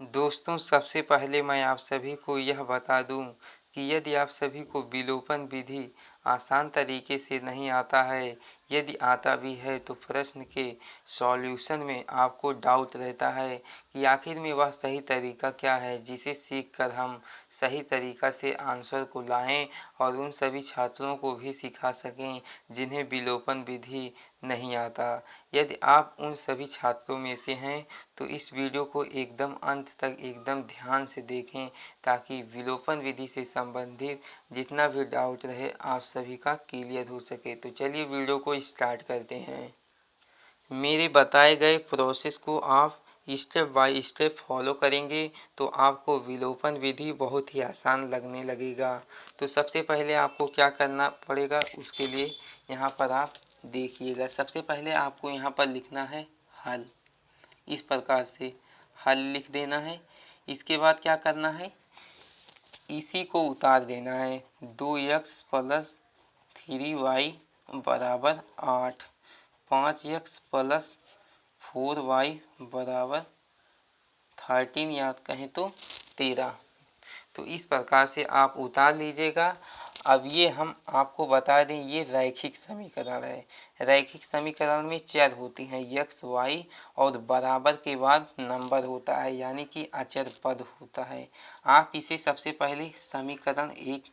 दोस्तों, सबसे पहले मैं आप सभी को यह बता दूं कि यदि आप सभी को विलोपन विधि आसान तरीके से नहीं आता है, यदि आता भी है तो प्रश्न के सॉल्यूशन में आपको डाउट रहता है कि आखिर में वह सही तरीका क्या है जिसे सीखकर हम सही तरीका से आंसर को लाएं और उन सभी छात्रों को भी सिखा सकें जिन्हें विलोपन विधि नहीं आता। यदि आप उन सभी छात्रों में से हैं तो इस वीडियो को एकदम अंत तक एकदम ध्यान से देखें ताकि विलोपन विधि से संबंधित जितना भी डाउट रहे आप सभी का क्लियर हो सके। तो चलिए वीडियो को स्टार्ट करते हैं। मेरे बताए गए प्रोसेस को आप स्टेप बाय स्टेप फॉलो करेंगे तो आपको विलोपन विधि बहुत ही आसान लगने लगेगा। तो सबसे पहले आपको क्या करना पड़ेगा, उसके लिए यहाँ पर आप देखिएगा। सबसे पहले आपको यहाँ पर लिखना है हल। इस प्रकार से हल लिख देना है। इसके बाद क्या करना है, इसी को उतार देना है। 2x प्लस 3y बराबर 8, 5x प्लस 4y बराबर 13 याद कहें तो 13। तो इस प्रकार से आप उतार लीजिएगा। अब ये हम आपको बता दें, ये रैखिक समीकरण है। रैखिक समीकरण में चर होती हैं x y और बराबर के बाद नंबर होता है, यानी कि अचर पद होता है। आप इसे सबसे पहले समीकरण 1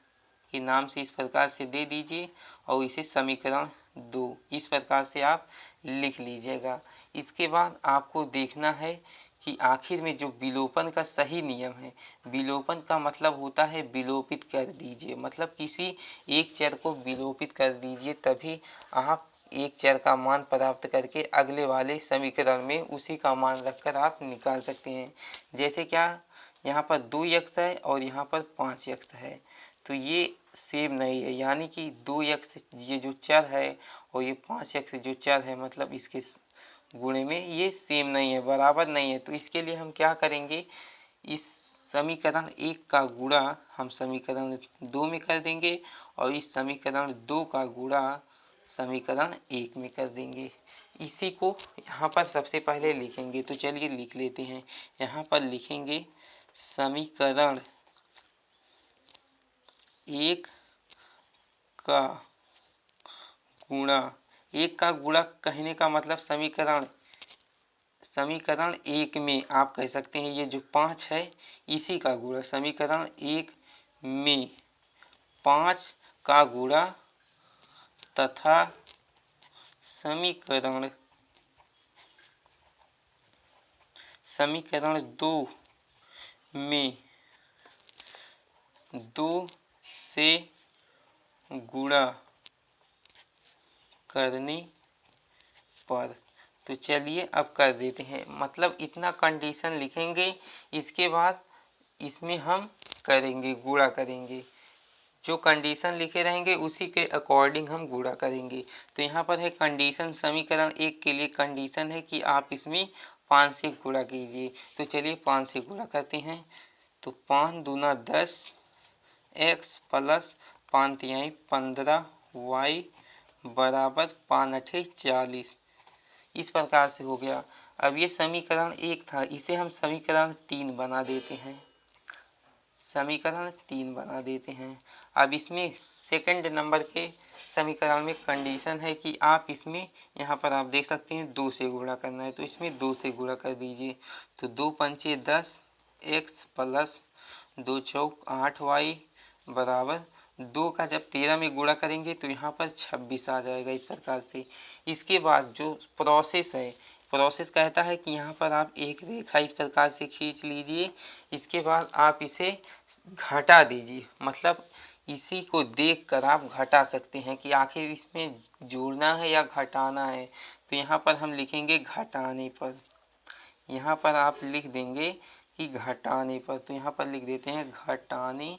के नाम से इस प्रकार से दे दीजिए और इसे समीकरण 2 इस प्रकार से आप लिख लीजिएगा। इसके बाद आपको देखना है कि आखिर में जो विलोपन का सही नियम है, विलोपन का मतलब होता है विलोपित कर दीजिए, मतलब किसी एक चर को विलोपित कर दीजिए, तभी आप एक चर का मान प्राप्त करके अगले वाले समीकरण में उसी का मान रखकर आप निकाल सकते हैं। जैसे क्या, यहाँ पर 2x है और यहाँ पर 5x है, तो ये सेम नहीं है, यानी कि 2x ये जो चर है और ये 5x जो चर है, मतलब इसके गुणे में ये सेम नहीं है, बराबर नहीं है। तो इसके लिए हम क्या करेंगे, इस समीकरण 1 का गुणा हम समीकरण 2 में कर देंगे और इस समीकरण 2 का गुणा समीकरण 1 में कर देंगे। इसी को यहाँ पर सबसे पहले लिखेंगे। तो चलिए लिख लेते हैं। यहाँ पर लिखेंगे समीकरण 1 का गुणा। 1 का गुणा कहने का मतलब समीकरण 1 में आप कह सकते हैं ये जो 5 है इसी का गुणा। समीकरण 1 में 5 का गुणा तथा समीकरण 2 में 2 से गुणा करने पर। तो चलिए अब कर देते हैं, मतलब इतना कंडीशन लिखेंगे, इसके बाद इसमें हम करेंगे गुणा करेंगे। जो कंडीशन लिखे रहेंगे उसी के अकॉर्डिंग हम गुणा करेंगे। तो यहाँ पर है कंडीशन, समीकरण 1 के लिए कंडीशन है कि आप इसमें 5 से गुणा कीजिए। तो चलिए 5 से गुणा करते हैं। तो 5 दूना 10 x प्लस 5 तिहाई 15 y बराबर 5 अठे 40। इस प्रकार से हो गया। अब ये समीकरण 1 था, इसे हम समीकरण 3 बना देते हैं। समीकरण 3 बना देते हैं। अब इसमें सेकंड नंबर के समीकरण में कंडीशन है कि आप इसमें, यहाँ पर आप देख सकते हैं 2 से गुणा करना है, तो इसमें 2 से गुणा कर दीजिए। तो 2 पंचे 10 x प्लस 2 चौक 8y बराबर 2 का जब 13 में गुणा करेंगे तो यहाँ पर 26 आ जाएगा। इस प्रकार से इसके बाद जो प्रोसेस है, प्रोसेस कहता है कि यहाँ पर आप एक रेखा इस प्रकार से खींच लीजिए। इसके बाद आप इसे घटा दीजिए, मतलब इसी को देखकर आप घटा सकते हैं कि आखिर इसमें जोड़ना है या घटाना है। तो यहाँ पर हम लिखेंगे घटाने पर। यहाँ पर आप लिख देंगे कि घटाने पर, तो यहाँ पर लिख देते हैं घटाने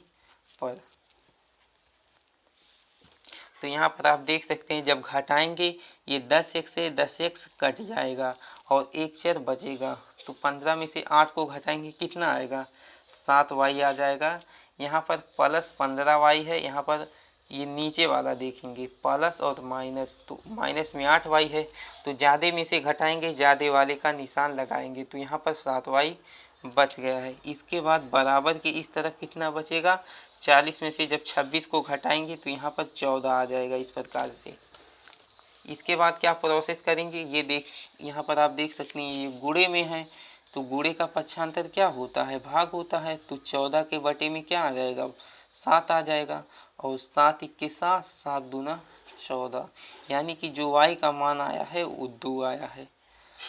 पर। तो यहाँ पर आप देख सकते हैं जब घटाएंगे ये 10x से 10x कट जाएगा और एक चर बचेगा। तो 15 में से 8 को घटाएंगे कितना आएगा, 7y आ जाएगा। यहाँ पर प्लस 15y है, यहाँ पर ये नीचे वाला देखेंगे प्लस और माइनस, तो माइनस में 8y है, तो ज़्यादा में से घटाएंगे, ज़्यादा वाले का निशान लगाएंगे। तो यहाँ पर 7y बच गया है। इसके बाद बराबर के इस तरफ कितना बचेगा, 40 में से जब 26 को घटाएंगे तो यहाँ पर 14 आ जाएगा इस प्रकार से। इसके बाद क्या प्रोसेस करेंगे, ये यहाँ पर आप देख सकते हैं ये गुणे में है, तो गुणे का पक्षांतर क्या होता है, भाग होता है। तो 14 के बटे में क्या आ जाएगा, 7 आ जाएगा। और 7 इक्के 7, 7 दूना 14, यानी कि जो y का मान आया है वो 2 आया है।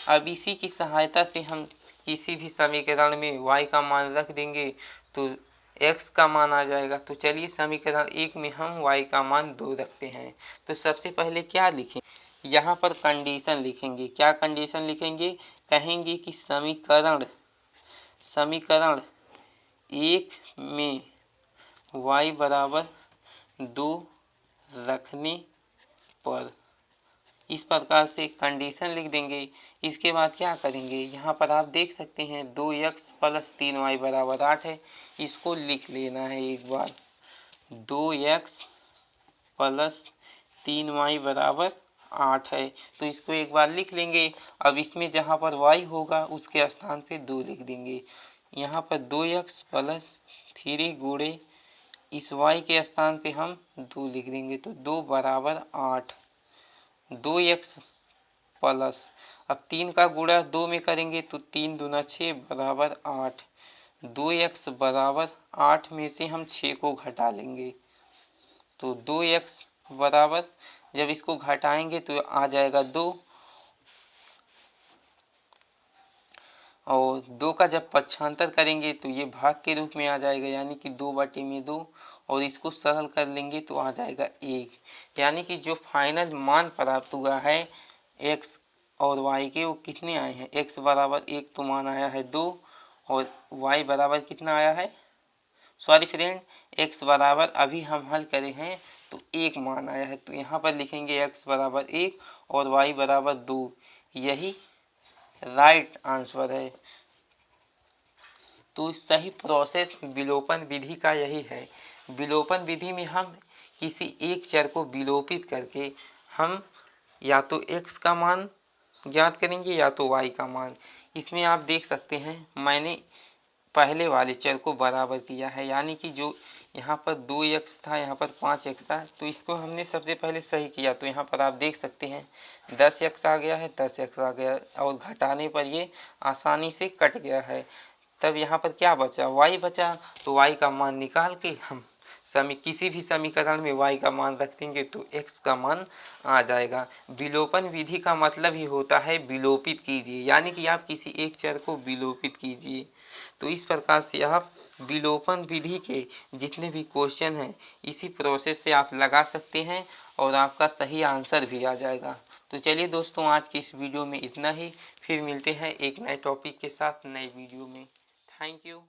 अब इसी की सहायता से हम किसी भी समीकरण में y का मान रख देंगे तो x का मान आ जाएगा। तो चलिए समीकरण 1 में हम y का मान 2 रखते हैं। तो सबसे पहले क्या लिखें, यहाँ पर कंडीशन लिखेंगे। क्या कंडीशन लिखेंगे, कहेंगे कि समीकरण 1 में y बराबर 2 रखने पर, इस प्रकार से कंडीशन लिख देंगे। इसके बाद क्या करेंगे, यहाँ पर आप देख सकते हैं 2x प्लस 3y बराबर 8 है, इसको लिख लेना है एक बार। 2x प्लस 3y बराबर 8 है, तो इसको एक बार लिख लेंगे। अब इसमें जहाँ पर y होगा उसके स्थान पे 2 लिख देंगे। यहाँ पर 2x प्लस 3 गुणे इस y के स्थान पे हम 2 लिख देंगे, तो 2 बराबर 8। 2x प्लस, अब 3 का गुणा 2 में करेंगे तो 3 दूना 6 बराबर 8। 2x बराबर 8 में से हम 6 को घटा लेंगे, तो 2x बराबर, जब इसको घटाएंगे तो आ जाएगा 2, और 2 का जब पक्षांतर करेंगे तो ये भाग के रूप में आ जाएगा, यानी कि 2 बटे में 2, और इसको सरल कर लेंगे तो आ जाएगा 1। यानी कि जो फाइनल मान प्राप्त हुआ है x और y के, वो कितने आए हैं, x बराबर 1 तो मान आया है 2, और y बराबर कितना आया है, सॉरी फ्रेंड, x बराबर अभी हम हल करे हैं तो 1 मान आया है। तो यहाँ पर लिखेंगे x बराबर 1 और y बराबर 2, यही राइट आंसर है। तो सही प्रोसेस विलोपन विधि का यही है। विलोपन विधि में हम किसी एक चर को विलोपित करके हम या तो x का मान ज्ञात करेंगे या तो y का मान। इसमें आप देख सकते हैं मैंने पहले वाले चर को बराबर किया है, यानी कि जो यहाँ पर 2x था, यहाँ पर 5x था, तो इसको हमने सबसे पहले सही किया। तो यहाँ पर आप देख सकते हैं 10x आ गया है, 10x आ गया, और घटाने पर ये आसानी से कट गया है। तब यहाँ पर क्या बचा, y बचा, तो y का मान निकाल के हम किसी भी समीकरण में y का मान रख देंगे तो x का मान आ जाएगा। विलोपन विधि का मतलब ही होता है विलोपित कीजिए, यानी कि आप किसी एक चर को विलोपित कीजिए। तो इस प्रकार से आप विलोपन विधि के जितने भी क्वेश्चन हैं इसी प्रोसेस से आप लगा सकते हैं और आपका सही आंसर भी आ जाएगा। तो चलिए दोस्तों, आज की इस वीडियो में इतना ही, फिर मिलते हैं एक नए टॉपिक के साथ नए वीडियो में। Thank you.